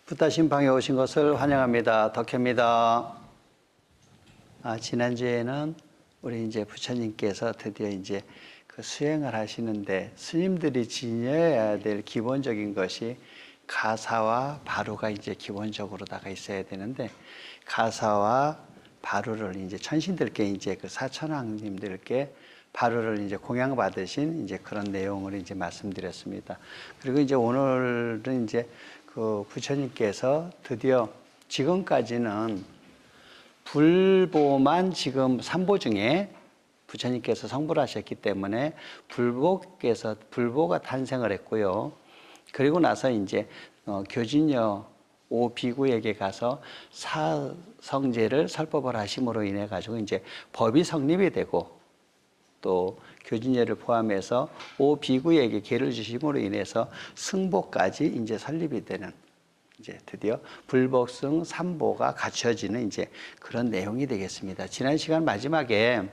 부다 신방에 오신 것을 환영합니다. 덕혜입니다. 지난주에는 우리 이제 부처님께서 드디어 이제 그 수행을 하시는데 스님들이 지녀야 될 기본적인 것이 가사와 바루가 이제 기본적으로다가 있어야 되는데, 가사와 바루를 이제 천신들께 이제 그 사천왕님들께 바루를 이제 공양받으신 이제 그런 내용을 이제 말씀드렸습니다. 그리고 이제 오늘은 이제 그 부처님께서 드디어 지금까지는 불보만 지금 삼보 중에 부처님께서 성불 하셨기 때문에 불보가 탄생을 했고요. 그리고 나서 이제 교진여 5비구에게 가서 사성제를 설법을 하심으로 인해 가지고 이제 법이 성립이 되고, 또 교진여를 포함해서 5비구에게 계를 주심으로 인해서 승보까지 이제 설립이 되는, 이제 드디어 불법승 삼보가 갖춰지는 이제 그런 내용이 되겠습니다. 지난 시간 마지막에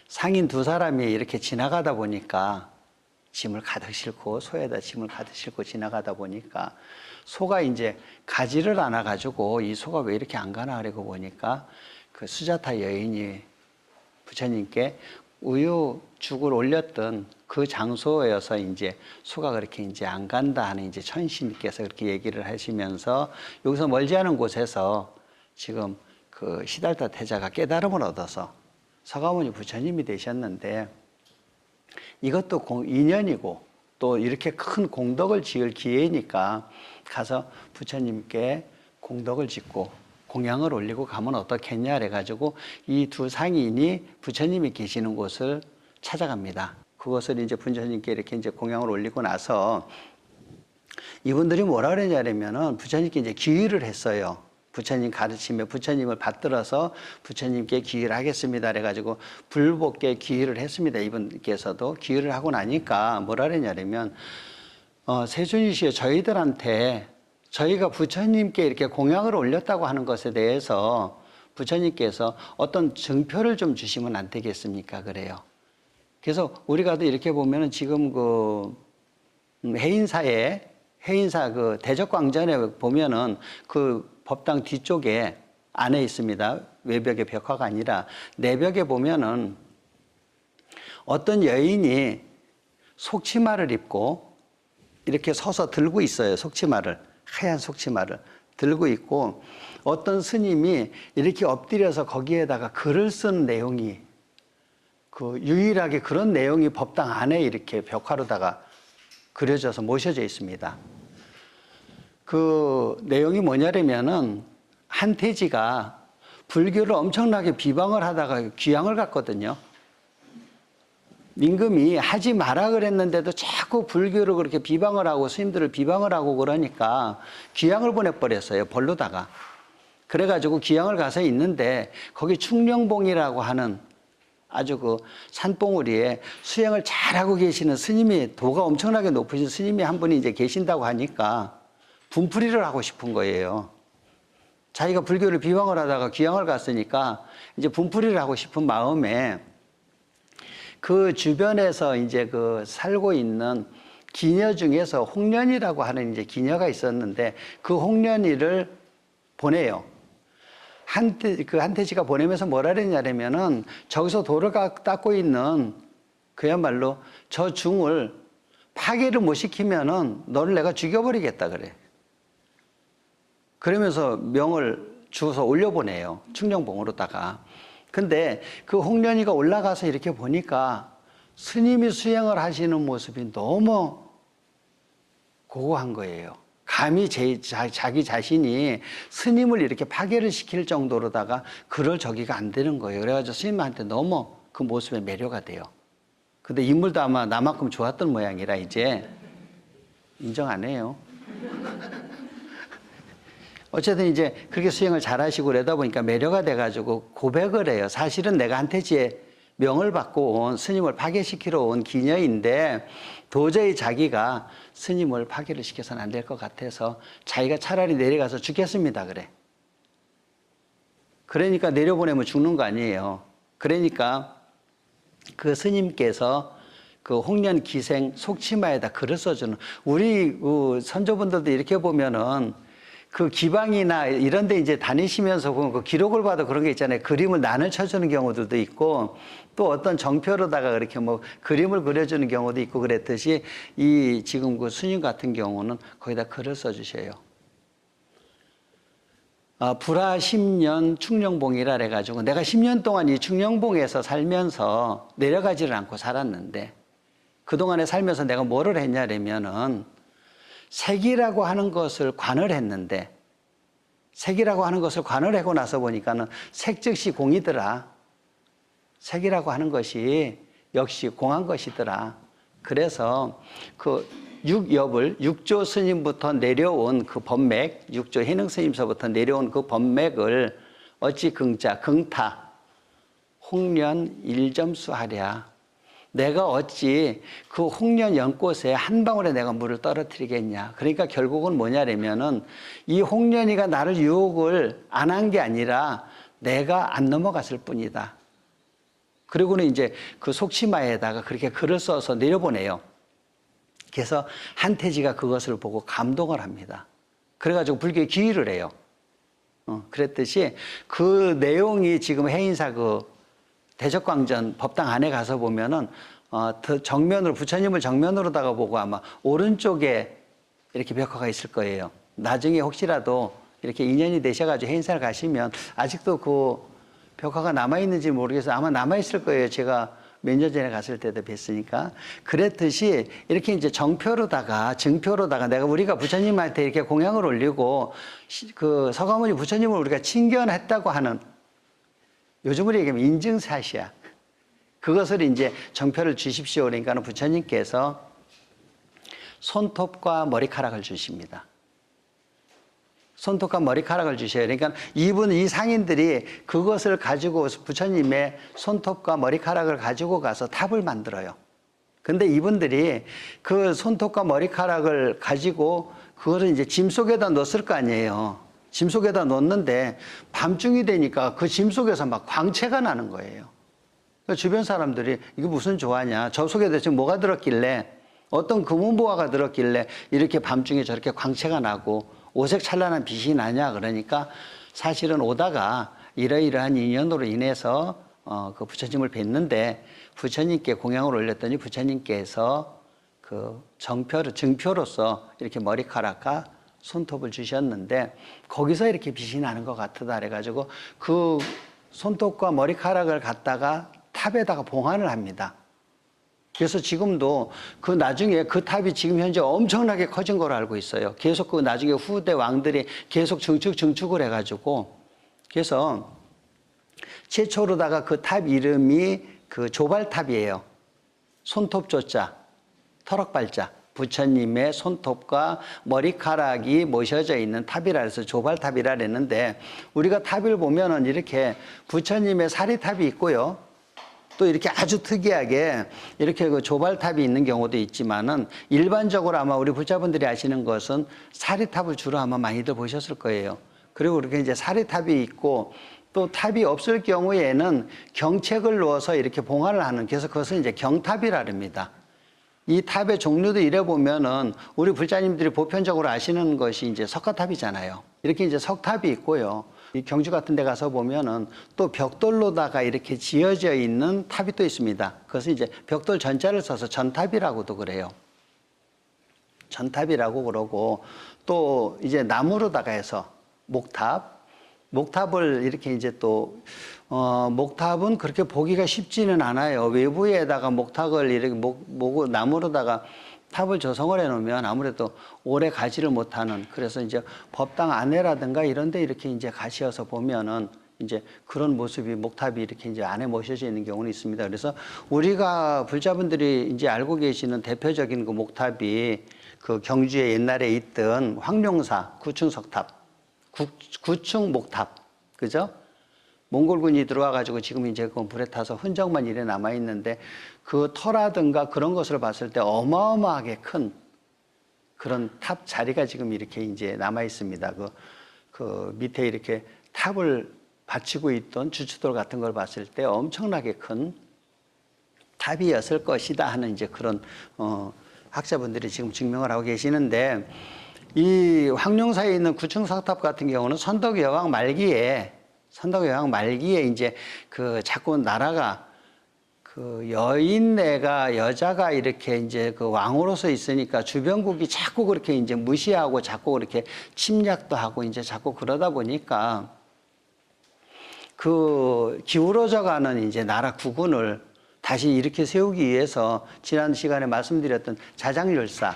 상인 두 사람이 이렇게 지나가다 보니까 짐을 가득 싣고, 소에다 짐을 가득 싣고 지나가다 보니까 소가 이제 가지를 않아 가지고 이 소가 왜 이렇게 안 가나 하려고 보니까 그 수자타 여인이 부처님께 우유죽을 올렸던 그 장소여서 이제 소가 그렇게 이제 안 간다 하는 이제 천신께서 그렇게 얘기를 하시면서, 여기서 멀지 않은 곳에서 지금 그 시달타 태자가 깨달음을 얻어서 서가모니 부처님이 되셨는데, 이것도 인연이고 또 이렇게 큰 공덕을 지을 기회니까 가서 부처님께 공덕을 짓고 공양을 올리고 가면 어떻겠냐 그래가지고 이 두 상인이 부처님이 계시는 곳을 찾아갑니다. 그것을 이제 부처님께 이렇게 이제 공양을 올리고 나서 이분들이 뭐라 그러냐면은 부처님께 이제 기의를 했어요. 부처님 가르침에 부처님을 받들어서 부처님께 기의를 하겠습니다 그래가지고 불법께 기의를 했습니다. 이분께서도 기의를 하고 나니까 뭐라 그러냐면 세존이시여, 저희들한테 저희가 부처님께 이렇게 공양을 올렸다고 하는 것에 대해서 부처님께서 어떤 증표를 좀 주시면 안 되겠습니까? 그래요. 그래서 우리가 이렇게 보면은 지금 그 해인사 그 대적광전에 보면은 그 법당 뒤쪽에 안에 있습니다. 외벽의 벽화가 아니라 내벽에 보면은 어떤 여인이 속치마를 입고 이렇게 서서 들고 있어요. 하얀 속치마를 들고 있고, 어떤 스님이 이렇게 엎드려서 거기에다가 글을 쓴 내용이, 그 유일하게 그런 내용이 법당 안에 이렇게 벽화로다가 그려져서 모셔져 있습니다. 그 내용이 뭐냐면은 한태지가 불교를 엄청나게 비방을 하다가 귀양을 갔거든요. 임금이 하지 마라 그랬는데도 자꾸 불교를 그렇게 비방을 하고 스님들을 비방을 하고 그러니까 귀양을 보내버렸어요. 벌로다가. 그래가지고 귀양을 가서 있는데 거기 충령봉이라고 하는 아주 그 산봉우리에 수행을 잘하고 계시는 스님이, 도가 엄청나게 높으신 스님이 한 분이 이제 계신다고 하니까 분풀이를 하고 싶은 거예요. 자기가 불교를 비방을 하다가 귀양을 갔으니까 이제 분풀이를 하고 싶은 마음에 그 주변에서 이제 그 살고 있는 기녀 중에서 홍련이라고 하는 이제 기녀가 있었는데 그 홍련이를 보내요. 한태지가 보내면서 뭐라 그랬냐면은 저기서 도를 닦고 있는 그야말로 저 중을 파괴를 못 시키면은 너를 내가 죽여버리겠다 그래. 그러면서 명을 주어서 올려보내요. 충령봉으로다가. 근데 그 홍련이가 올라가서 이렇게 보니까 스님이 수행을 하시는 모습이 너무 고고한 거예요. 감히 자기 자신이 스님을 이렇게 파괴를 시킬 정도로다가 그럴 저기가 안 되는 거예요. 그래가지고 스님한테 너무 그 모습에 매료가 돼요. 근데 인물도 아마 나만큼 좋았던 모양이라 이제 인정 안 해요. 어쨌든 이제 그렇게 수행을 잘 하시고 그러다 보니까 매료가 돼가지고 고백을 해요. 사실은 내가 한태지의 명을 받고 온 스님을 파괴시키러 온 기녀인데 도저히 자기가 스님을 파괴를 시켜서는 안 될 것 같아서 자기가 차라리 내려가서 죽겠습니다 그래. 그러니까 내려보내면 죽는 거 아니에요. 그러니까 그 스님께서 그 홍련 기생 속치마에다 글을 써주는 우리 선조분들도 이렇게 보면은 그 기방이나 이런 데 이제 다니시면서 보면 그 기록을 봐도 그런 게 있잖아요. 그림을 난을 쳐주는 경우들도 있고 또 어떤 정표로다가 그렇게 뭐 그림을 그려주는 경우도 있고 그랬듯이 이 지금 그 스님 같은 경우는 거기다 글을 써주셔요. 불화 10년 충령봉이라 해가지고 내가 10년 동안 이 충령봉에서 살면서 내려가지를 않고 살았는데 그동안에 살면서 내가 뭐를 했냐면은 색이라고 하는 것을 관을 했는데 색이라고 하는 것을 관을 하고 나서 보니까는 색 즉시 공이더라. 색이라고 하는 것이 역시 공한 것이더라. 그래서 그 육엽을 육조 스님부터 내려온 그 법맥, 육조 해능 스님서부터 내려온 그 법맥을 어찌 긍자, 긍타, 홍련 일점수하랴. 내가 어찌 그 홍련 연꽃에 한 방울에 내가 물을 떨어뜨리겠냐. 그러니까 결국은 뭐냐면은 이 홍련이가 나를 유혹을 안 한 게 아니라 내가 안 넘어갔을 뿐이다. 그리고는 이제 그 속치마에다가 그렇게 글을 써서 내려보내요. 그래서 한태지가 그것을 보고 감동을 합니다. 그래가지고 불교에 기의를 해요. 그랬듯이 그 내용이 지금 해인사 그 대적광전 법당 안에 가서 보면은 정면으로 부처님을 정면으로다가 보고 아마 오른쪽에 이렇게 벽화가 있을 거예요. 나중에 혹시라도 이렇게 인연이 되셔가지고 해인사를 가시면 아직도 그 벽화가 남아있는지 모르겠어요. 아마 남아있을 거예요. 제가 몇 년 전에 갔을 때도 뵀으니까. 그랬듯이 이렇게 이제 정표로다가 증표로다가 우리가 부처님한테 이렇게 공양을 올리고 그 서가모니 부처님을 우리가 친견했다고 하는 요즘으로 얘기하면 인증샷이야. 그것을 이제 정표를 주십시오. 그러니까는 부처님께서 손톱과 머리카락을 주십니다. 손톱과 머리카락을 주셔요. 그러니까 이 상인들이 그것을 가지고 부처님의 손톱과 머리카락을 가지고 가서 탑을 만들어요. 근데 이분들이 그 손톱과 머리카락을 가지고 그거를 이제 짐 속에다 넣었을 거 아니에요. 짐 속에다 넣었는데 밤중이 되니까 그 짐 속에서 막 광채가 나는 거예요. 주변 사람들이 이게 무슨 조화냐. 저 속에 대체 뭐가 들었길래 어떤 금은보화가 들었길래 이렇게 밤중에 저렇게 광채가 나고 오색 찬란한 빛이 나냐. 그러니까 사실은 오다가 이러이러한 인연으로 인해서 그 부처님을 뵀는데 부처님께 공양을 올렸더니 부처님께서 그 증표로서 이렇게 머리카락과 손톱을 주셨는데 거기서 이렇게 빛이 나는 것 같다 그래가지고 그 손톱과 머리카락을 갖다가 탑에다가 봉안을 합니다. 그래서 지금도 그 나중에 그 탑이 지금 현재 엄청나게 커진 걸로 알고 있어요. 계속 그 나중에 후대 왕들이 계속 증축을 해가지고 그래서 최초로다가 그 탑 이름이 그 조발탑이에요. 손톱 조자, 터럭발자. 부처님의 손톱과 머리카락이 모셔져 있는 탑이라 해서 조발탑이라 그랬는데 우리가 탑을 보면은 이렇게 부처님의 사리탑이 있고요. 또 이렇게 아주 특이하게 이렇게 그 조발탑이 있는 경우도 있지만은 일반적으로 아마 우리 불자분들이 아시는 것은 사리탑을 주로 아마 많이들 보셨을 거예요. 그리고 이렇게 이제 사리탑이 있고 또 탑이 없을 경우에는 경책을 넣어서 이렇게 봉화를 하는 그래서 그것은 이제 경탑이라 합니다. 이 탑의 종류도 이래 보면은 우리 불자님들이 보편적으로 아시는 것이 이제 석가탑이잖아요. 이렇게 이제 석탑이 있고요. 이 경주 같은 데 가서 보면은 또 벽돌로다가 이렇게 지어져 있는 탑이 또 있습니다. 그것은 이제 벽돌 전자를 써서 전탑이라고도 그래요. 전탑이라고 그러고 또 이제 나무로다가 해서 목탑을 이렇게 이제 또 목탑은 그렇게 보기가 쉽지는 않아요. 외부에다가 목탑을 이렇게 나무로다가 탑을 조성을 해 놓으면 아무래도 오래 가지를 못하는 그래서 이제 법당 안에라든가 이런 데 이렇게 이제 가셔서 보면은 이제 그런 모습이 목탑이 이렇게 이제 안에 모셔져 있는 경우는 있습니다. 그래서 우리가 불자분들이 이제 알고 계시는 대표적인 그 목탑이 그 경주에 옛날에 있던 황룡사 구층석탑, 구층 목탑, 그죠? 몽골군이 들어와가지고 지금 이제 그 불에 타서 흔적만 이래 남아있는데 그 터라든가 그런 것을 봤을 때 어마어마하게 큰 그런 탑 자리가 지금 이렇게 이제 남아있습니다. 그 밑에 이렇게 탑을 받치고 있던 주춧돌 같은 걸 봤을 때 엄청나게 큰 탑이었을 것이다 하는 이제 그런 학자분들이 지금 증명을 하고 계시는데, 이 황룡사에 있는 구층 석탑 같은 경우는 선덕여왕 말기에 이제 그 자꾸 나라가 그 여인네가 여자가 이렇게 이제 그 왕으로서 있으니까 주변국이 자꾸 그렇게 이제 무시하고 자꾸 그렇게 침략도 하고 이제 자꾸 그러다 보니까 그 기울어져 가는 이제 나라 국군을 다시 이렇게 세우기 위해서 지난 시간에 말씀드렸던 자장율사,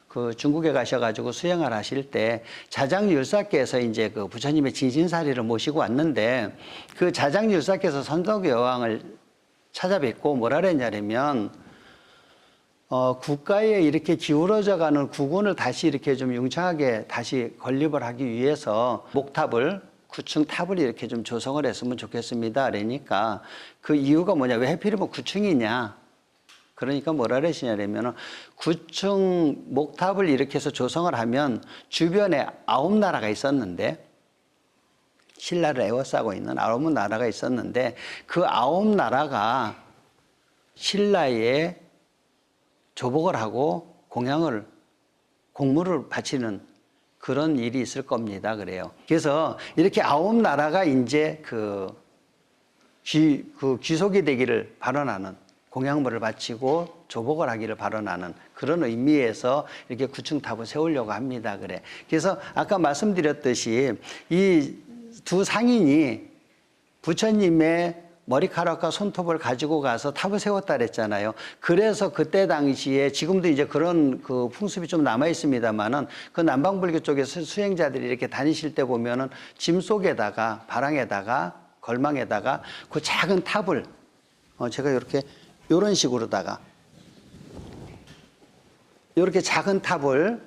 그 중국에 가셔가지고 수행을 하실 때 자장율사께서 이제 그 부처님의 진신사리를 모시고 왔는데, 그 자장율사께서 선덕여왕을 찾아뵙고 뭐라 그랬냐면, 국가에 이렇게 기울어져 가는 국군을 다시 이렇게 좀 융창하게 다시 건립을 하기 위해서 목탑을, 구층 탑을 이렇게 좀 조성을 했으면 좋겠습니다. 그러니까 그 이유가 뭐냐, 왜 하필이면 구층이냐. 그러니까 뭐라 그러시냐면, 구층 목탑을 이렇게 해서 조성을 하면 주변에 9나라가 있었는데, 신라를 에워싸고 있는 9나라가 있었는데, 그 9나라가 신라에 조복을 하고 공물을 바치는 그런 일이 있을 겁니다. 그래요. 그래서 이렇게 9나라가 이제 귀속이 되기를 발언하는, 공양물을 바치고 조복을 하기를 발언하는 그런 의미에서 이렇게 구층탑을 세우려고 합니다. 그래. 그래서 아까 말씀드렸듯이 이 두 상인이 부처님의 머리카락과 손톱을 가지고 가서 탑을 세웠다 그랬잖아요. 그래서 그때 당시에, 지금도 이제 그런 그 풍습이 좀 남아 있습니다만은, 그 남방불교 쪽에서 수행자들이 이렇게 다니실 때 보면은 짐 속에다가, 바랑에다가, 걸망에다가 그 작은 탑을, 제가 이렇게 이런 식으로다가 이렇게 작은 탑을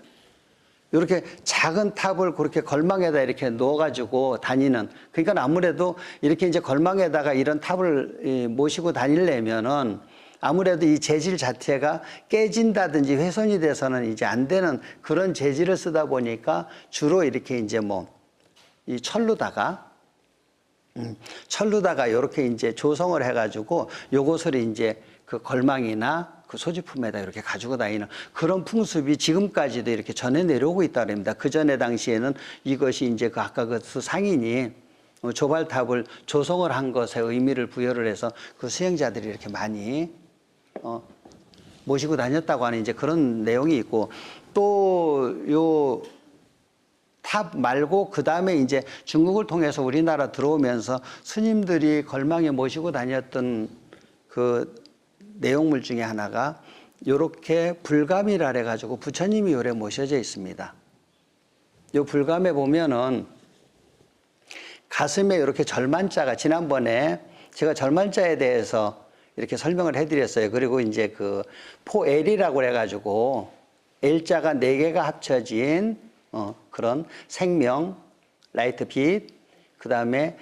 그렇게 걸망에다 이렇게 넣어가지고 다니는, 그러니까 아무래도 이렇게 이제 걸망에다가 이런 탑을 모시고 다니려면은 아무래도 이 재질 자체가 깨진다든지 훼손이 돼서는 이제 안 되는 그런 재질을 쓰다 보니까 주로 이렇게 이제 이 철로다가 이렇게 이제 조성을 해가지고 요것을 이제 그 걸망이나 그 소지품에다 이렇게 가지고 다니는 그런 풍습이 지금까지도 이렇게 전해 내려오고 있다고 합니다. 그 전에 당시에는 이것이 이제 그 아까 그 상인이 조발탑을 조성을 한 것에 의미를 부여를 해서 그 수행자들이 이렇게 많이 모시고 다녔다고 하는 이제 그런 내용이 있고, 또 요 탑 말고 그 다음에 이제 중국을 통해서 우리나라 들어오면서 스님들이 걸망에 모시고 다녔던 그 내용물 중에 하나가 요렇게 불감이라 해가지고 부처님이 요래 모셔져 있습니다. 요 불감에 보면은 가슴에 이렇게 절만자가, 지난번에 제가 절만자에 대해서 이렇게 설명을 해드렸어요. 그리고 이제 그 포엘이라고 해가지고 L자가 4개가 합쳐진 그런 생명, 라이트 빛, 그 다음에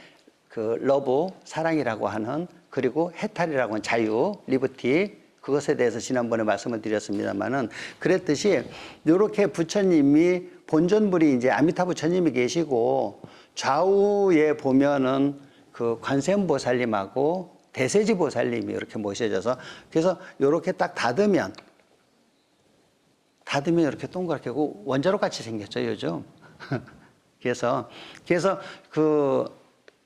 그 러브, 사랑이라고 하는, 그리고 해탈이라고 하는 자유, 리버티, 그것에 대해서 지난번에 말씀을 드렸습니다만은, 그랬듯이 이렇게 부처님이 본존불이 이제 아미타 부처님이 계시고, 좌우에 보면은 그 관세음보살님하고 대세지 보살님이 이렇게 모셔져서, 그래서 이렇게 딱 닫으면 이렇게 동그랗게 원자로 같이 생겼죠, 요즘. 그래서 그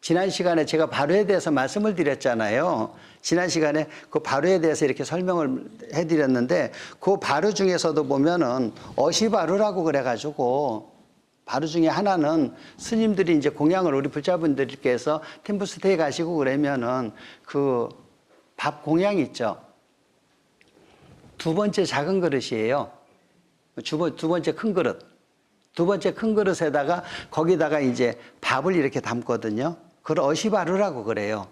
지난 시간에 제가 바루에 대해서 말씀을 드렸잖아요. 지난 시간에 그 바루에 대해서 이렇게 설명을 해드렸는데, 그 바루 중에서도 보면은 어시바루라고 그래가지고, 바루 중에 하나는 스님들이 이제 공양을, 우리 불자분들께서 템플스테이 가시고 그러면은 그 밥 공양 있죠. 2번째 작은 그릇이에요. 두 번째 큰 그릇. 2번째 큰 그릇에다가 거기다가 이제 밥을 이렇게 담거든요. 그걸 어시바루라고 그래요.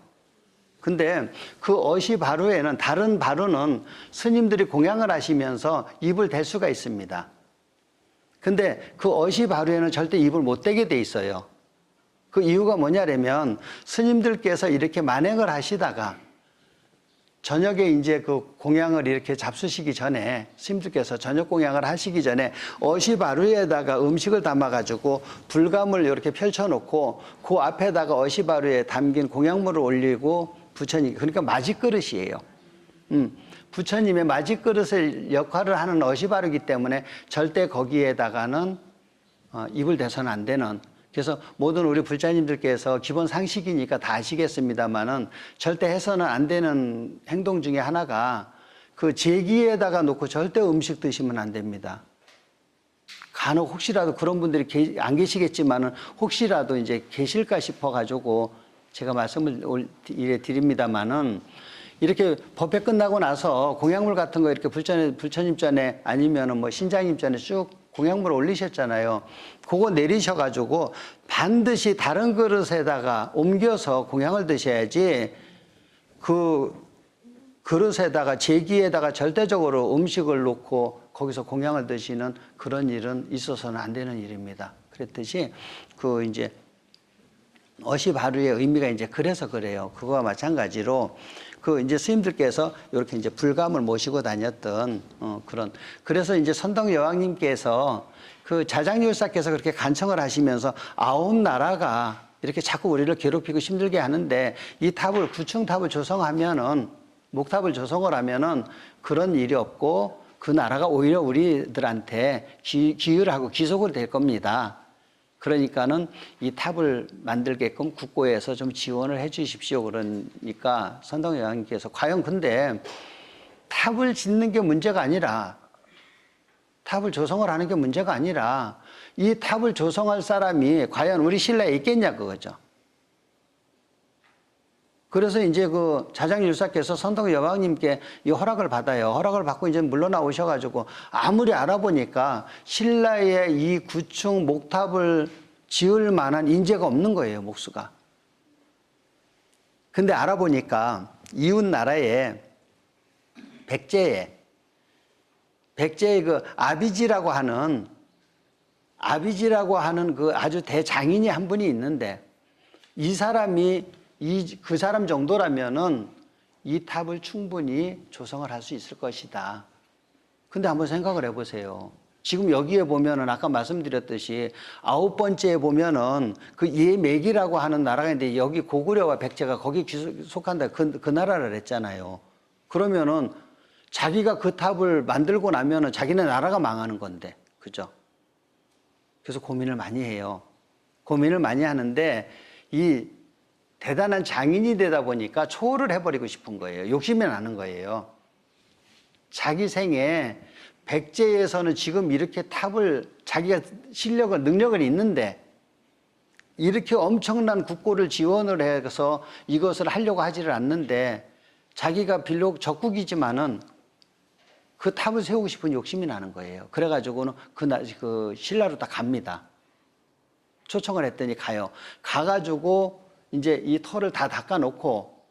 근데 그 어시바루에는, 다른 바루는 스님들이 공양을 하시면서 입을 댈 수가 있습니다. 근데 그 어시바루에는 절대 입을 못 대게 돼 있어요. 그 이유가 뭐냐면, 스님들께서 이렇게 만행을 하시다가 저녁에 이제 그 공양을 이렇게 잡수시기 전에, 스님들께서 저녁 공양을 하시기 전에 어시바루에다가 음식을 담아가지고 불감을 이렇게 펼쳐놓고 그 앞에다가 어시바루에 담긴 공양물을 올리고 부처님, 그러니까 맞이그릇이에요. 부처님의 맞이그릇을 역할을 하는 옷이 바르기 때문에 절대 거기에다가는 입을 대서는 안 되는. 그래서 모든 우리 불자님들께서 기본 상식이니까 다 아시겠습니다만은 절대 해서는 안 되는 행동 중에 하나가 그 제기에다가 놓고 절대 음식 드시면 안 됩니다. 간혹 혹시라도 그런 분들이 안 계시겠지만은 혹시라도 이제 계실까 싶어가지고 제가 말씀을 드립니다만은 이렇게 법회 끝나고 나서 공약물 같은 거 이렇게 부처님 전에 아니면은 뭐 신장님 전에 쭉 공약물 올리셨잖아요. 그거 내리셔가지고 반드시 다른 그릇에다가 옮겨서 공양을 드셔야지 그 그릇에다가 제기에다가 절대적으로 음식을 놓고 거기서 공양을 드시는 그런 일은 있어서는 안 되는 일입니다. 그랬듯이 그 이제 어시바루의 의미가 이제 그래서 그래요. 그거와 마찬가지로 그 이제 스님들께서 이렇게 이제 불감을 모시고 다녔던 그런, 그래서 이제 선덕 여왕님께서 그 자장율사께서 그렇게 간청을 하시면서 9나라가 이렇게 자꾸 우리를 괴롭히고 힘들게 하는데 이 탑을 구층탑을 조성하면은 목탑을 조성을 하면은 그런 일이 없고 그 나라가 오히려 우리들한테 기율하고 귀속으로 될 겁니다. 그러니까는 이 탑을 만들게끔 국고에서 좀 지원을 해 주십시오. 그러니까 선덕 여왕님께서 과연 근데 탑을 짓는 게 문제가 아니라 탑을 조성을 하는 게 문제가 아니라 이 탑을 조성할 사람이 과연 우리 신라에 있겠냐 그거죠. 그래서 이제 그 자장율사께서 선덕 여왕님께 이 허락을 받아요. 허락을 받고 이제 물러나오셔가지고 아무리 알아보니까 신라의 이 구층 목탑을 지을 만한 인재가 없는 거예요, 목수가. 근데 알아보니까 이웃 나라에 백제의 그 아비지라고 하는 그 아주 대장인이 한 분이 있는데 이 사람이 그 사람 정도라면은 이 탑을 충분히 조성을 할 수 있을 것이다. 근데 한번 생각을 해보세요. 지금 여기에 보면은 아까 말씀드렸듯이 9번째에 보면은 그 예맥이라고 하는 나라가 있는데 여기 고구려와 백제가 거기 속한다. 그 나라를 했잖아요. 그러면은 자기가 그 탑을 만들고 나면은 자기네 나라가 망하는 건데. 그죠? 그래서 고민을 많이 해요. 고민을 많이 하는데 이 대단한 장인이 되다 보니까 초월을 해버리고 싶은 거예요. 욕심이 나는 거예요. 자기 생에 백제에서는 지금 이렇게 탑을 자기가 실력을 능력을 있는데 이렇게 엄청난 국고를 지원을 해서 이것을 하려고 하지를 않는데 자기가 비록 적국이지만은 그 탑을 세우고 싶은 욕심이 나는 거예요. 그래가지고는 그 신라로 다 갑니다. 초청을 했더니 가요. 가가지고 이제 이 터를 다 닦아놓고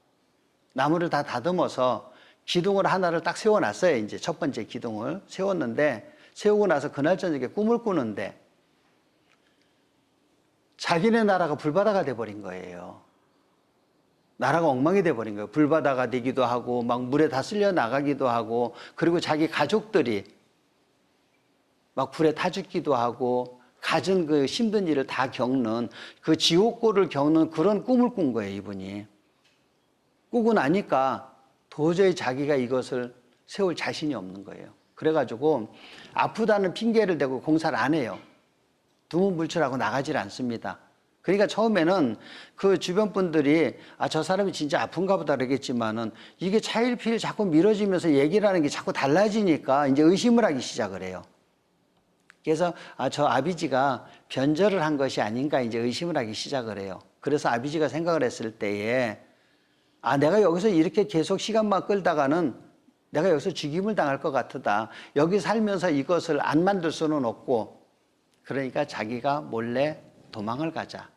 나무를 다 다듬어서 기둥을 하나를 딱 세워놨어요. 이제 첫 번째 기둥을 세웠는데 세우고 나서 그날 저녁에 꿈을 꾸는데 자기네 나라가 불바다가 돼버린 거예요. 나라가 엉망이 돼버린 거예요. 불바다가 되기도 하고 막 물에 다 쓸려 나가기도 하고 그리고 자기 가족들이 막 불에 타 죽기도 하고 갖은 그 힘든 일을 다 겪는 그 지옥고를 겪는 그런 꿈을 꾼 거예요, 이분이. 꾸고 나니까 도저히 자기가 이것을 세울 자신이 없는 거예요. 그래가지고 아프다는 핑계를 대고 공사를 안 해요. 두문불출하고 나가질 않습니다. 그러니까 처음에는 그 주변 분들이 저 사람이 진짜 아픈가 보다 그러겠지만은 이게 차일피일 자꾸 미뤄지면서 얘기를 하는 게 자꾸 달라지니까 이제 의심을 하기 시작을 해요. 그래서 저 아비지가 변절을 한 것이 아닌가 이제 의심을 하기 시작을 해요. 그래서 아비지가 생각을 했을 때에 내가 여기서 이렇게 계속 시간만 끌다가는 내가 여기서 죽임을 당할 것 같다. 여기 살면서 이것을 안 만들 수는 없고 그러니까 자기가 몰래 도망을 가자.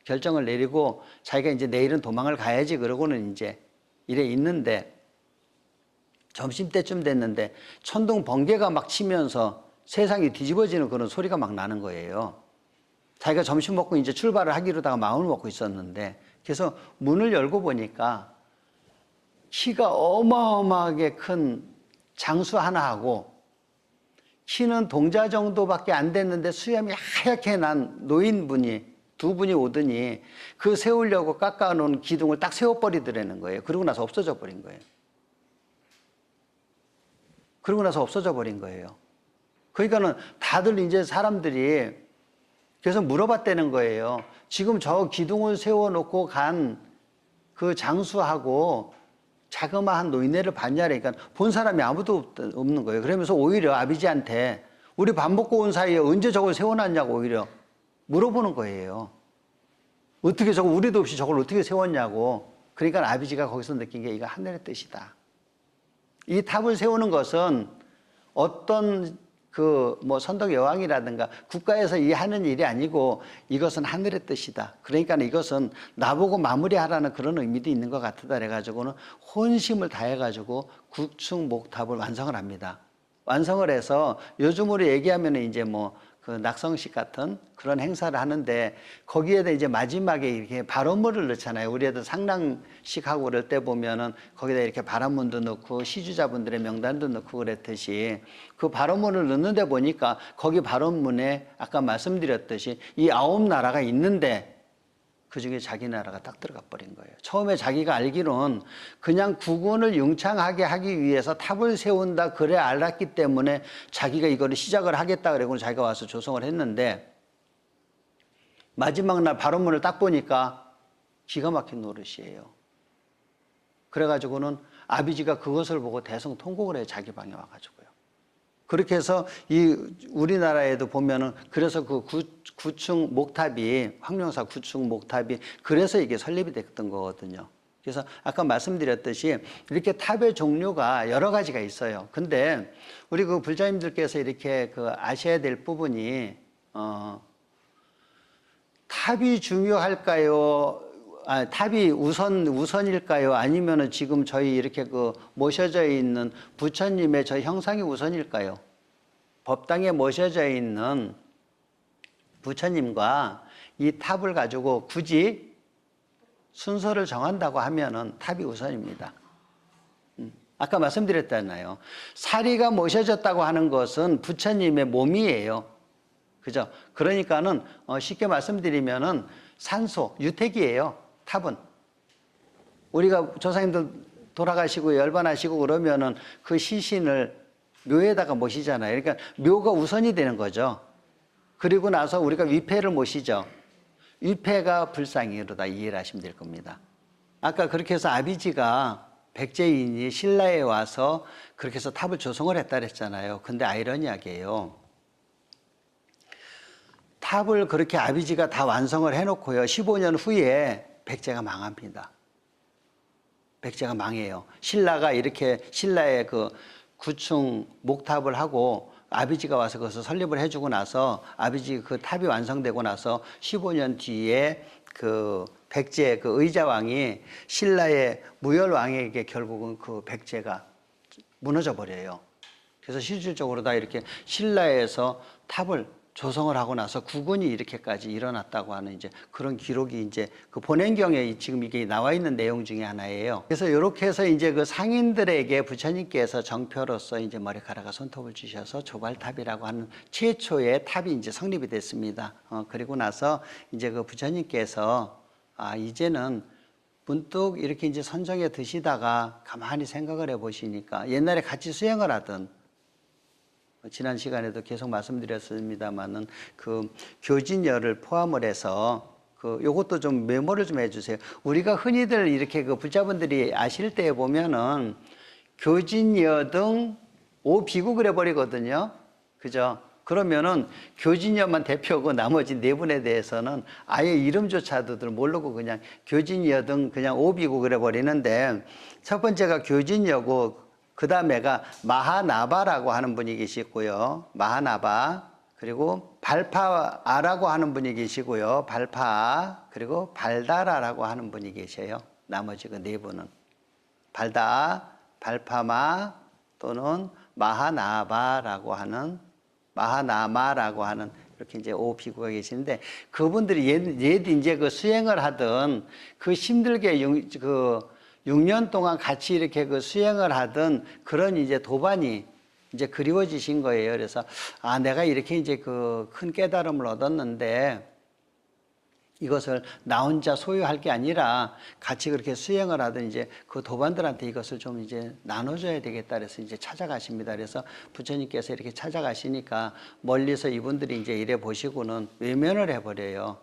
결정을 내리고 자기가 이제 내일은 도망을 가야지 그러고는 이제 이래 있는데 점심때쯤 됐는데 천둥 번개가 막 치면서 세상이 뒤집어지는 그런 소리가 막 나는 거예요. 자기가 점심 먹고 이제 출발을 하기로다가 마음을 먹고 있었는데 그래서 문을 열고 보니까 키가 어마어마하게 큰 장수 하나하고 키는 동자 정도밖에 안 됐는데 수염이 하얗게 난 노인분이 두 분이 오더니 그 세우려고 깎아놓은 기둥을 딱 세워버리더라는 거예요. 그러고 나서 없어져 버린 거예요. 그러고 나서 없어져 버린 거예요. 그러니까는 다들 이제 사람들이 그래서 물어봤다는 거예요. 지금 저 기둥을 세워놓고 간 그 장수하고 자그마한 노인네를 봤냐니까 본 사람이 아무도 없는 거예요. 그러면서 오히려 아버지한테 우리 밥 먹고 온 사이에 언제 저걸 세워놨냐고 오히려 물어보는 거예요. 어떻게 저거 우리도 없이 저걸 어떻게 세웠냐고. 그러니까 아버지가 거기서 느낀 게 이거 하늘의 뜻이다. 이 탑을 세우는 것은 어떤 그 뭐 선덕 여왕이라든가 국가에서 이 하는 일이 아니고 이것은 하늘의 뜻이다. 그러니까 이것은 나보고 마무리하라는 그런 의미도 있는 것 같다. 그래가지고는 혼심을 다해가지고 구층 목탑을 완성을 합니다. 완성을 해서 요즘으로 얘기하면 이제 뭐 그 낙성식 같은 그런 행사를 하는데 거기에다 이제 마지막에 이렇게 발언문을 넣잖아요. 우리 애들 상랑식 하고 그럴 때 보면은 거기다 이렇게 발언문도 넣고 시주자분들의 명단도 넣고 그랬듯이 그 발언문을 넣는데 보니까 거기 발언문에 아까 말씀드렸듯이 이 9나라가 있는데 그 중에 자기 나라가 딱 들어가 버린 거예요. 처음에 자기가 알기로는 그냥 국군을 융창하게 하기 위해서 탑을 세운다 그래 알았기 때문에 자기가 이거를 시작을 하겠다 그러고 자기가 와서 조성을 했는데 마지막 날 발언문을 딱 보니까 기가 막힌 노릇이에요. 그래가지고는 아비지가 그것을 보고 대성통곡을 해요. 자기 방에 와가지고요. 그렇게 해서 이 우리나라에도 보면은 그래서 그 구층 목탑이 황룡사 구층 목탑이 그래서 이게 설립이 됐던 거거든요. 그래서 아까 말씀드렸듯이 이렇게 탑의 종류가 여러 가지가 있어요. 근데 우리 그 불자님들께서 이렇게 그 아셔야 될 부분이 탑이 중요할까요? 탑이 우선일까요? 아니면은 지금 저희 이렇게 그 모셔져 있는 부처님의 저 형상이 우선일까요? 법당에 모셔져 있는 부처님과 이 탑을 가지고 굳이 순서를 정한다고 하면은 탑이 우선입니다. 아까 말씀드렸잖아요. 사리가 모셔졌다고 하는 것은 부처님의 몸이에요. 그죠? 그러니까는 쉽게 말씀드리면은 산소, 유택이에요. 탑은. 우리가 조상님들 돌아가시고 열반하시고 그러면은 그 시신을 묘에다가 모시잖아요. 그러니까 묘가 우선이 되는 거죠. 그리고 나서 우리가 위패를 모시죠. 위패가 불상이로 다 이해를 하시면 될 겁니다. 아까 그렇게 해서 아비지가 백제인이 신라에 와서 그렇게 해서 탑을 조성을 했다 그랬잖아요. 근데 아이러니하게요. 탑을 그렇게 아비지가 다 완성을 해놓고요. 15년 후에 백제가 망합니다. 백제가 망해요. 신라가 이렇게 신라의 그 구층 목탑을 하고 아비지가 와서 그것을 설립을 해주고 나서 아비지 그 탑이 완성되고 나서 15년 뒤에 그 백제 그 의자왕이 신라의 무열왕에게 결국은 그 백제가 무너져 버려요. 그래서 실질적으로 다 이렇게 신라에서 탑을 조성을 하고 나서 국군이 이렇게까지 일어났다고 하는 이제 그런 기록이 이제 그 본행경에 지금 이게 나와 있는 내용 중에 하나예요. 그래서 이렇게 해서 이제 그 상인들에게 부처님께서 정표로서 이제 머리카락과 손톱을 주셔서 조발탑이라고 하는 최초의 탑이 이제 성립이 됐습니다. 그리고 나서 이제 그 부처님께서 이제는 문득 이렇게 이제 선정에 드시다가 가만히 생각을 해 보시니까 옛날에 같이 수행을 하던 지난 시간에도 계속 말씀드렸습니다만은 그 교진여를 포함을 해서 그 요것도 좀 메모를 좀 해주세요. 우리가 흔히들 이렇게 그 불자분들이 아실 때 보면은 교진여 등 5비구 그래 버리거든요. 그죠? 그러면은 교진여만 대표고 나머지 네 분에 대해서는 아예 이름조차도 모르고 그냥 교진여 등 그냥 5비구 그래 버리는데 첫 번째가 교진여고 그 다음에가 마하나바라고 하는 분이 계시고요. 마하나바. 그리고 발파아라고 하는 분이 계시고요. 발파아. 그리고 발다라라고 하는 분이 계셔요. 나머지 그 네 분은. 발다아, 발파마 또는 마하나바라고 하는, 마하나마라고 하는 이렇게 이제 5비구가 계시는데 그분들이 옛 이제 그 수행을 하던 그 힘들게 6년 동안 같이 이렇게 그 수행을 하던 그런 이제 도반이 이제 그리워지신 거예요. 그래서 내가 이렇게 이제 그 큰 깨달음을 얻었는데 이것을 나 혼자 소유할 게 아니라 같이 그렇게 수행을 하든 이제 그 도반들한테 이것을 좀 이제 나눠줘야 되겠다 그래서 이제 찾아가십니다. 그래서 부처님께서 이렇게 찾아가시니까 멀리서 이분들이 이제 이래 보시고는 외면을 해버려요.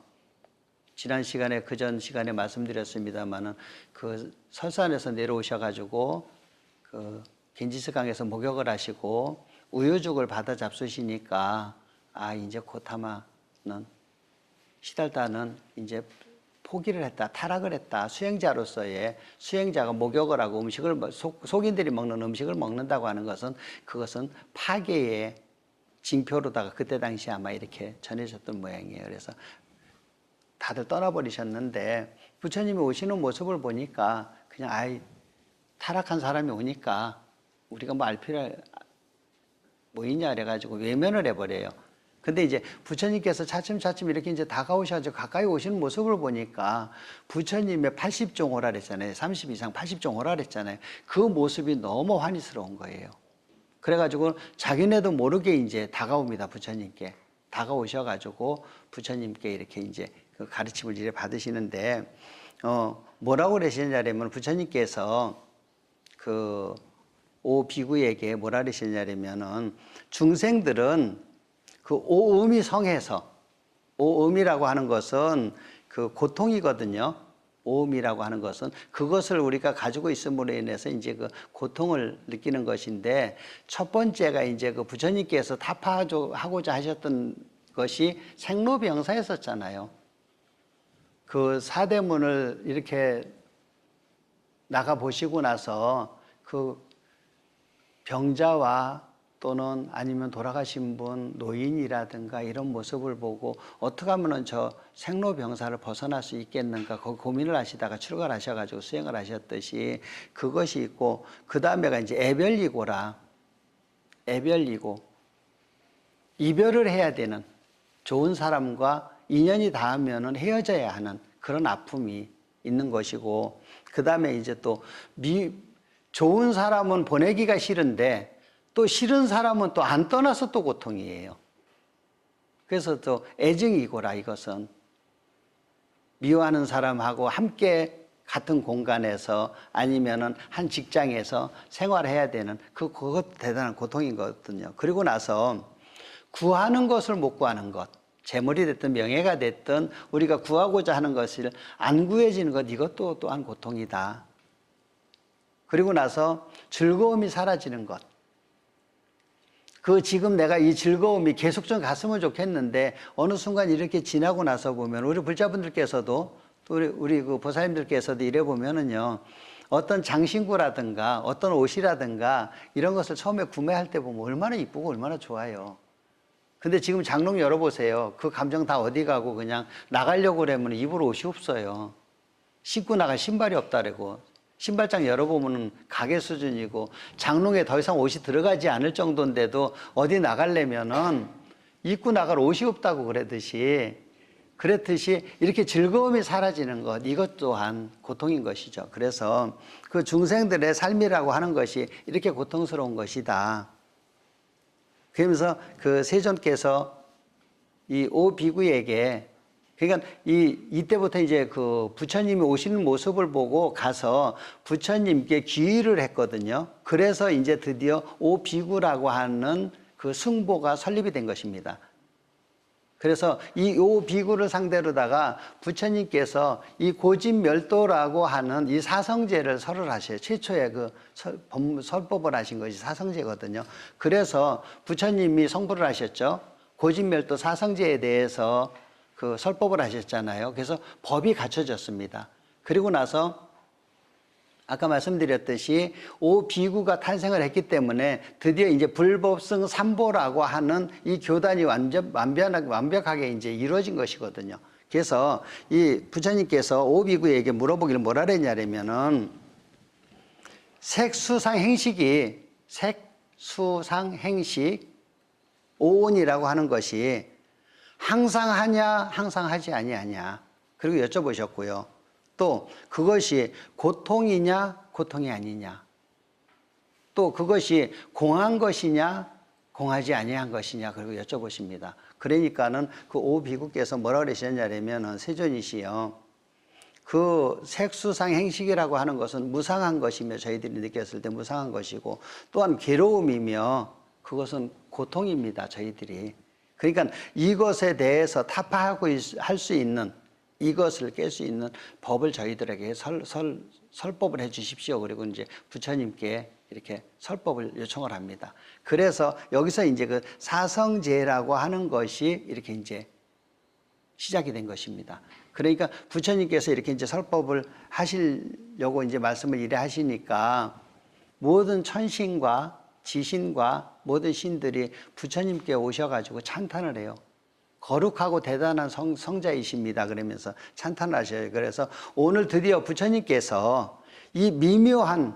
지난 시간에 그전 시간에 말씀드렸습니다만은 그 설산에서 내려오셔가지고 그 겐지스 강에서 목욕을 하시고 우유죽을 받아 잡수시니까 아 이제 고타마는 시달다는 이제 포기를 했다, 타락을 했다. 수행자로서의 수행자가 목욕을 하고 음식을 속인들이 먹는 음식을 먹는다고 하는 것은 그것은 파괴의 징표로다가 그때 당시 아마 이렇게 전해졌던 모양이에요. 그래서 다들 떠나버리셨는데 부처님이 오시는 모습을 보니까 그냥 아이 타락한 사람이 오니까 우리가 뭐 알 필요 뭐 있냐 그래가지고 외면을 해버려요. 근데 이제 부처님께서 차츰차츰 이렇게 이제 다가오셔가지고 가까이 오시는 모습을 보니까 부처님의 80종 오라 그랬잖아요. 30 이상 80종 오라 그랬잖아요. 그 모습이 너무 환희스러운 거예요. 그래가지고 자기네도 모르게 이제 다가옵니다. 부처님께. 다가오셔가지고 부처님께 이렇게 이제 그 가르침을 이제 받으시는데, 뭐라고 그러시냐면 부처님께서 그 오 비구에게 뭐라 그러시냐면은 중생들은 그 오음이 성해서, 오음이라고 하는 것은 그 고통이거든요. 오음이라고 하는 것은 그것을 우리가 가지고 있음으로 인해서 이제 그 고통을 느끼는 것인데, 첫 번째가 이제 그 부처님께서 타파하고자 하셨던 것이 생로병사였었잖아요. 그 사대문을 이렇게 나가 보시고 나서 그 병자와 또는 아니면 돌아가신 분, 노인이라든가 이런 모습을 보고 어떻게 하면 저 생로병사를 벗어날 수 있겠는가 거기 고민을 하시다가 출가를 하셔가지고 수행을 하셨듯이 그것이 있고, 그 다음에가 이제 애별이고라. 애별이고 이별을 해야 되는, 좋은 사람과 인연이 닿으면 헤어져야 하는 그런 아픔이 있는 것이고, 그 다음에 이제 또 좋은 사람은 보내기가 싫은데 또 싫은 사람은 또 안 떠나서 또 고통이에요. 그래서 또 애증이고라. 이것은 미워하는 사람하고 함께 같은 공간에서 아니면은 한 직장에서 생활해야 되는 그것도 대단한 고통인 거거든요. 그리고 나서 구하는 것을 못 구하는 것, 재물이 됐든 명예가 됐든 우리가 구하고자 하는 것을 안 구해지는 것, 이것도 또한 고통이다. 그리고 나서 즐거움이 사라지는 것. 지금 내가 이 즐거움이 계속 좀 갔으면 좋겠는데 어느 순간 이렇게 지나고 나서 보면 우리 불자분들께서도 또 우리 그 보살님들께서도 이래 보면은요, 어떤 장신구라든가 어떤 옷이라든가 이런 것을 처음에 구매할 때 보면 얼마나 이쁘고 얼마나 좋아요. 근데 지금 장롱 열어보세요. 그 감정 다 어디 가고 그냥 나가려고 그러면 입을 옷이 없어요. 신고 나갈 신발이 없다라고. 신발장 열어보면 가게 수준이고 장롱에 더 이상 옷이 들어가지 않을 정도인데도 어디 나가려면은 입고 나갈 옷이 없다고 그랬듯이 이렇게 즐거움이 사라지는 것, 이것 또한 고통인 것이죠. 그래서 그 중생들의 삶이라고 하는 것이 이렇게 고통스러운 것이다. 그러면서 그 세존께서 이 오비구에게, 그러니까 이때부터 이제 그 부처님이 오시는 모습을 보고 가서 부처님께 귀의를 했거든요. 그래서 이제 드디어 오비구라고 하는 그 승보가 설립이 된 것입니다. 그래서 이 오비구를 상대로다가 부처님께서 이 고진멸도라고 하는 이 사성제를 설을 하셔요. 최초의 그 설법을 하신 것이 사성제거든요. 그래서 부처님이 성불을 하셨죠. 고진멸도 사성제에 대해서 그 설법을 하셨잖아요. 그래서 법이 갖춰졌습니다. 그리고 나서 아까 말씀드렸듯이 오비구가 탄생을 했기 때문에 드디어 이제 불법승 삼보라고 하는 이 교단이 완벽하게 이제 이루어진 것이거든요. 그래서 이 부처님께서 오비구에게 물어보기를 뭐라 그랬냐면은 색수상행식 오온이라고 하는 것이 항상 하냐, 항상 하지 아니하냐. 그리고 여쭤보셨고요. 또 그것이 고통이냐, 고통이 아니냐. 또 그것이 공한 것이냐, 공하지 아니한 것이냐. 그리고 여쭤보십니다. 그러니까는 그 오비구께서 뭐라 그러셨냐면은 세존이시여. 그 색수상 행식이라고 하는 것은 무상한 것이며 저희들이 느꼈을 때 무상한 것이고 또한 괴로움이며 그것은 고통입니다. 저희들이. 그러니까 이것에 대해서 타파하고 할 수 있는 이것을 깰 수 있는 법을 저희들에게 설법을 해 주십시오. 그리고 이제 부처님께 이렇게 설법을 요청을 합니다. 그래서 여기서 이제 그 사성제라고 하는 것이 이렇게 이제 시작이 된 것입니다. 그러니까 부처님께서 이렇게 이제 설법을 하시려고 이제 말씀을 이래 하시니까 모든 천신과 지신과 모든 신들이 부처님께 오셔가지고 찬탄을 해요. 거룩하고 대단한 성자이십니다. 그러면서 찬탄을 하셔요. 그래서 오늘 드디어 부처님께서 이 미묘한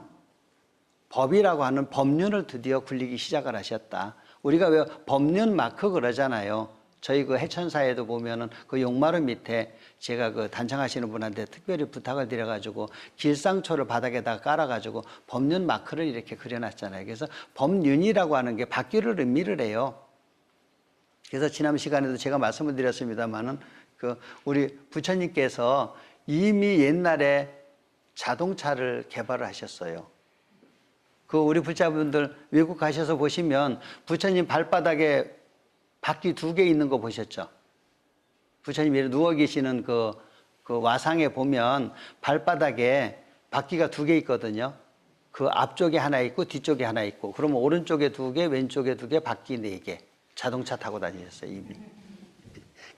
법이라고 하는 법륜을 드디어 굴리기 시작을 하셨다. 우리가 왜 법륜 마크 그러잖아요. 저희 그 해천사에도 보면은 그 용마루 밑에 제가 그 단청하시는 분한테 특별히 부탁을 드려가지고 길상초를 바닥에다가 깔아가지고 법륜 마크를 이렇게 그려놨잖아요. 그래서 법륜이라고 하는 게 바퀴를 의미를 해요. 그래서 지난 시간에도 제가 말씀을 드렸습니다만은 그 우리 부처님께서 이미 옛날에 자동차를 개발을 하셨어요. 그 우리 불자분들 외국 가셔서 보시면 부처님 발바닥에 바퀴 2개 있는 거 보셨죠? 부처님이 누워 계시는 그 와상에 보면 발바닥에 바퀴가 2개 있거든요. 그 앞쪽에 하나 있고 뒤쪽에 하나 있고, 그러면 오른쪽에 2개, 왼쪽에 2개, 바퀴 4개. 자동차 타고 다니셨어요, 이미.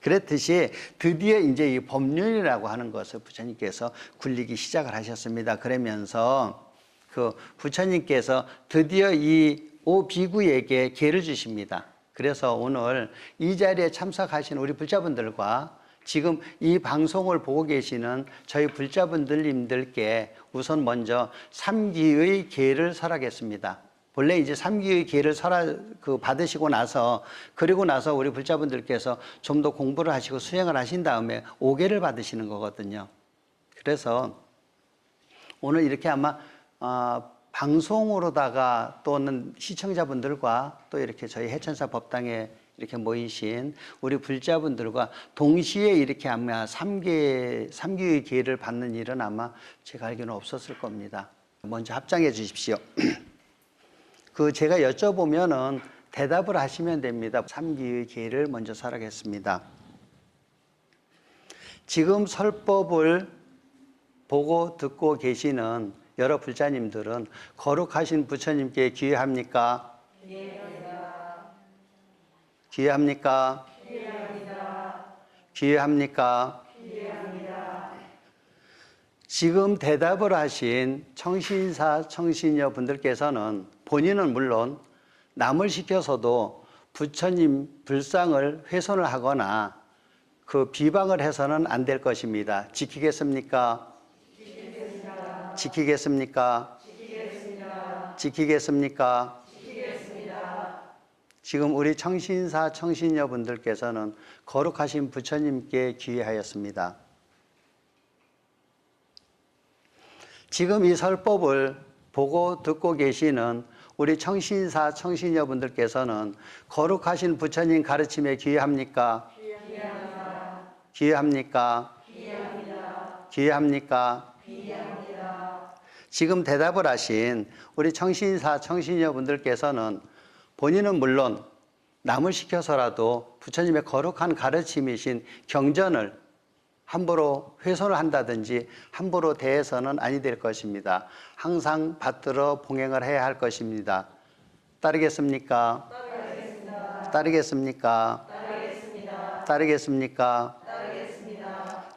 그랬듯이 드디어 이제 이 법륜이라고 하는 것을 부처님께서 굴리기 시작을 하셨습니다. 그러면서 그 부처님께서 드디어 이 오비구에게 기회를 주십니다. 그래서 오늘 이 자리에 참석하신 우리 불자분들과 지금 이 방송을 보고 계시는 저희 불자분들님들께 우선 먼저 3기의 기회를 설하겠습니다. 본래 이제 3기의 기회를 받으시고 나서, 그리고 나서 우리 불자분들께서 좀 더 공부를 하시고 수행을 하신 다음에 5계를 받으시는 거거든요. 그래서 오늘 이렇게 아마 방송으로다가 또는 시청자분들과 또 이렇게 저희 해천사 법당에 이렇게 모이신 우리 불자분들과 동시에 이렇게 아마 3기의 기회를 받는 일은 아마 제가 알기로는 없었을 겁니다. 먼저 합장해 주십시오. 제가 여쭤보면은 대답을 하시면 됩니다. 3기의 기회를 먼저 설하겠습니다. 지금 설법을 보고 듣고 계시는 여러 불자님들은 거룩하신 부처님께 기회합니까? 기회합니까? 기회합니까? 지금 대답을 하신 청신사, 청신녀 분들께서는 본인은 물론 남을 시켜서도 부처님 불상을 훼손을 하거나 그 비방을 해서는 안 될 것입니다. 지키겠습니까? 지키겠습니까? 지키겠습니까? 지금 우리 청신사, 청신녀 분들께서는 거룩하신 부처님께 기회하였습니다. 지금 이 설법을 보고 듣고 계시는 우리 청신사, 청신녀 분들께서는 거룩하신 부처님 가르침에 기회합니까? 기회합니까? 기회합니까? 지금 대답을 하신 우리 청신사, 청신녀 분들께서는 본인은 물론 남을 시켜서라도 부처님의 거룩한 가르침이신 경전을 함부로 훼손을 한다든지 함부로 대해서는 아니 될 것입니다. 항상 받들어 봉행을 해야 할 것입니다. 따르겠습니까? 따르겠습니까? 따르겠습니까?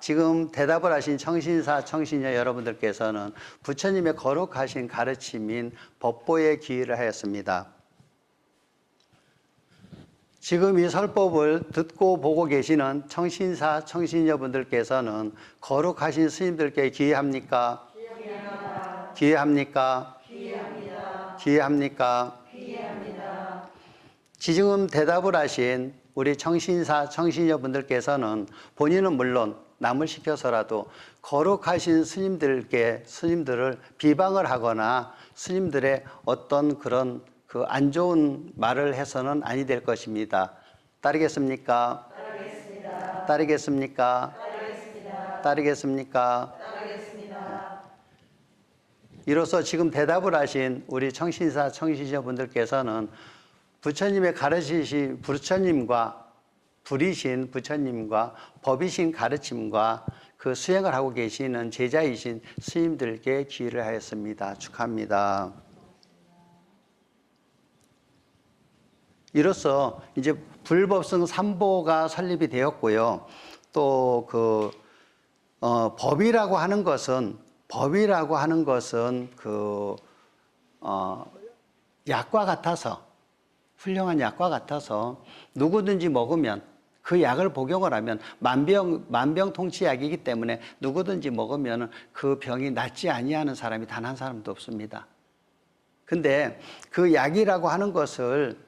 지금 대답을 하신 청신사, 청신녀 여러분들께서는 부처님의 거룩하신 가르침인 법보에 기회를 하였습니다. 지금 이 설법을 듣고 보고 계시는 청신사, 청신녀 분들께서는 거룩하신 스님들께 기회합니까? 기회합니까? 기회합니까? 지금 대답을 하신 우리 청신사, 청신녀 분들께서는 본인은 물론 남을 시켜서라도 거룩하신 스님들을 비방을 하거나 스님들의 어떤 그런 안 좋은 말을 해서는 아니 될 것입니다. 따르겠습니까? 따르겠습니다. 따르겠습니까? 따르겠습니다. 따르겠습니까? 따르겠습니다. 이로써 지금 대답을 하신 우리 청신사, 청신녀분들께서는 부처님의 가르치신 부처님과 불이신 부처님과 법이신 가르침과 그 수행을 하고 계시는 제자이신 스님들께 기회를 하였습니다. 축하합니다. 이로써 이제 불법성 삼보가 설립이 되었고요. 또 법이라고 하는 것은 약과 같아서, 훌륭한 약과 같아서 누구든지 먹으면, 그 약을 복용을 하면 만병통치약이기 때문에 누구든지 먹으면 그 병이 낫지 아니하는 사람이 단 한 사람도 없습니다. 근데 그 약이라고 하는 것을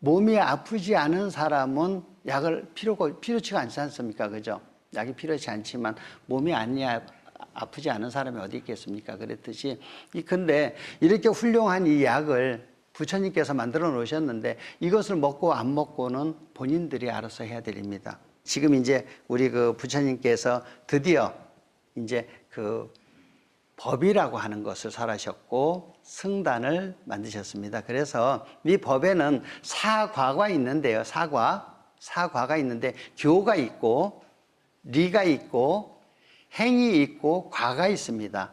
몸이 아프지 않은 사람은 약을 필요치가 않지 않습니까? 그죠? 약이 필요치 않지만 몸이 아프지 않은 사람이 어디 있겠습니까? 그랬듯이. 근데 이렇게 훌륭한 이 약을 부처님께서 만들어 놓으셨는데 이것을 먹고 안 먹고는 본인들이 알아서 해야 됩니다. 지금 이제 우리 그 부처님께서 드디어 이제 그 법이라고 하는 것을 설하셨고 승단을 만드셨습니다. 그래서 이 법에는 사과가 있는데요. 사과가 있는데 교가 있고 리가 있고 행이 있고 과가 있습니다.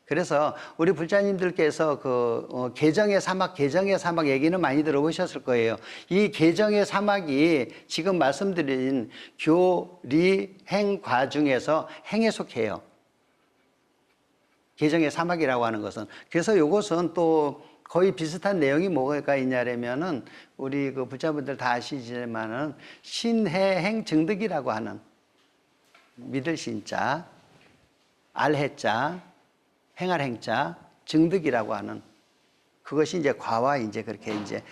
그래서 우리 불자님들께서 개정의 사막 얘기는 많이 들어보셨을 거예요. 이 개정의 사막이 지금 말씀드린 교, 리, 행, 과 중에서 행에 속해요. 개정의 사막이라고 하는 것은. 그래서 이것은 또 거의 비슷한 내용이 뭐가 있냐면은 우리 그 불자분들 다 아시지만은 신해행 증득이라고 하는 믿을 신자, 알해자, 행할 행자, 증득이라고 하는 그것이 이제 과와 이제 그렇게 이제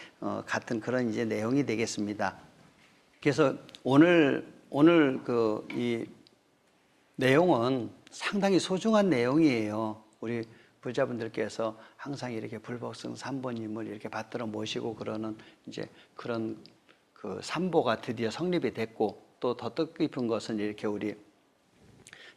같은 그런 이제 내용이 되겠습니다. 그래서 오늘 이 내용은 상당히 소중한 내용이에요. 우리 불자분들께서 항상 이렇게 불법성 삼보님을 이렇게 받들어 모시고 그러는 이제 그런 그 삼보가 드디어 성립이 됐고 또 더 뜻깊은 것은 이렇게 우리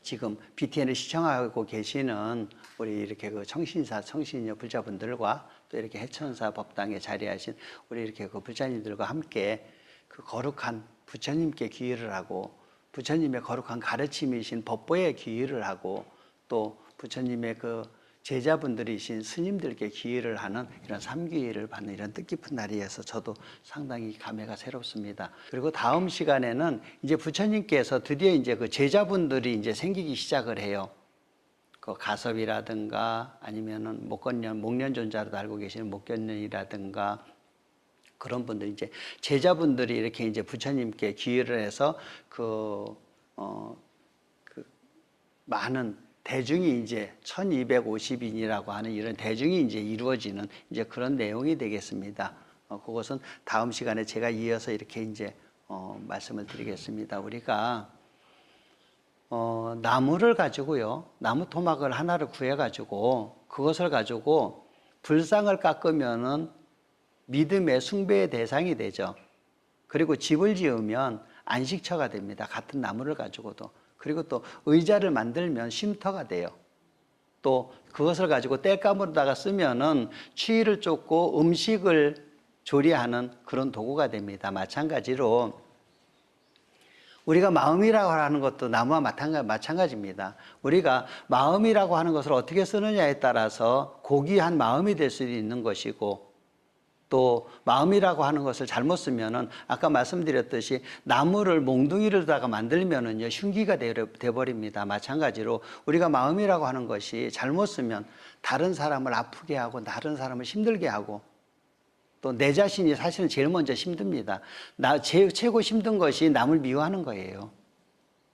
지금 BTN을 시청하고 계시는 우리 이렇게 그 청신사, 청신녀 불자분들과 또 이렇게 해천사 법당에 자리하신 우리 이렇게 그 불자님들과 함께 그 거룩한 부처님께 기회를 하고 부처님의 거룩한 가르침이신 법보에 기회를 하고 또 부처님의 그 제자분들이신 스님들께 기회를 하는 이런 삼기회를 받는 이런 뜻깊은 날이어서 저도 상당히 감회가 새롭습니다. 그리고 다음 시간에는 이제 부처님께서 드디어 이제 그 제자분들이 이제 생기기 시작을 해요. 그 가섭이라든가 아니면은 목련존자로도 알고 계시는 목련이라든가 그런 분들 이제 제자분들이 이렇게 이제 부처님께 기회를 해서 많은 대중이 이제 1250인이라고 하는 이런 대중이 이제 이루어지는 이제 그런 내용이 되겠습니다. 그것은 다음 시간에 제가 이어서 이렇게 이제 말씀을 드리겠습니다. 우리가 나무를 가지고요, 나무 토막을 하나를 구해 가지고 그것을 가지고 불상을 깎으면은 믿음의 숭배의 대상이 되죠. 그리고 집을 지으면 안식처가 됩니다. 같은 나무를 가지고도. 그리고 또 의자를 만들면 쉼터가 돼요. 또 그것을 가지고 땔감으로다가 쓰면은 추위를 쫓고 음식을 조리하는 그런 도구가 됩니다. 마찬가지로 우리가 마음이라고 하는 것도 나무와 마찬가지입니다. 우리가 마음이라고 하는 것을 어떻게 쓰느냐에 따라서 고귀한 마음이 될 수도 있는 것이고 또 마음이라고 하는 것을 잘못 쓰면은 아까 말씀드렸듯이 나무를 몽둥이로다가 만들면은요 흉기가 돼버립니다. 마찬가지로 우리가 마음이라고 하는 것이 잘못 쓰면 다른 사람을 아프게 하고 다른 사람을 힘들게 하고 또 내 자신이 사실은 제일 먼저 힘듭니다. 최고 힘든 것이 남을 미워하는 거예요.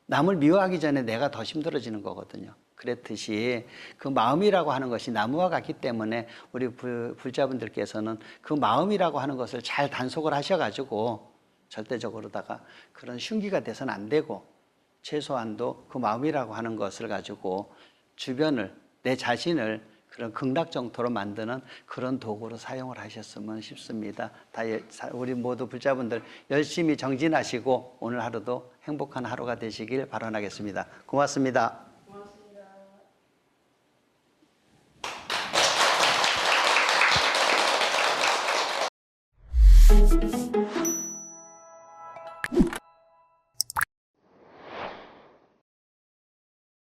남을 미워하기 전에 내가 더 힘들어지는 거거든요. 그랬듯이 그 마음이라고 하는 것이 나무와 같기 때문에 우리 불자분들께서는 그 마음이라고 하는 것을 잘 단속을 하셔가지고 절대적으로다가 그런 흉기가 돼서는 안 되고 최소한도 그 마음이라고 하는 것을 가지고 주변을 내 자신을 그런 극락정토로 만드는 그런 도구로 사용을 하셨으면 싶습니다. 우리 모두 불자분들 열심히 정진하시고 오늘 하루도 행복한 하루가 되시길 바라겠습니다. 고맙습니다. 고맙습니다.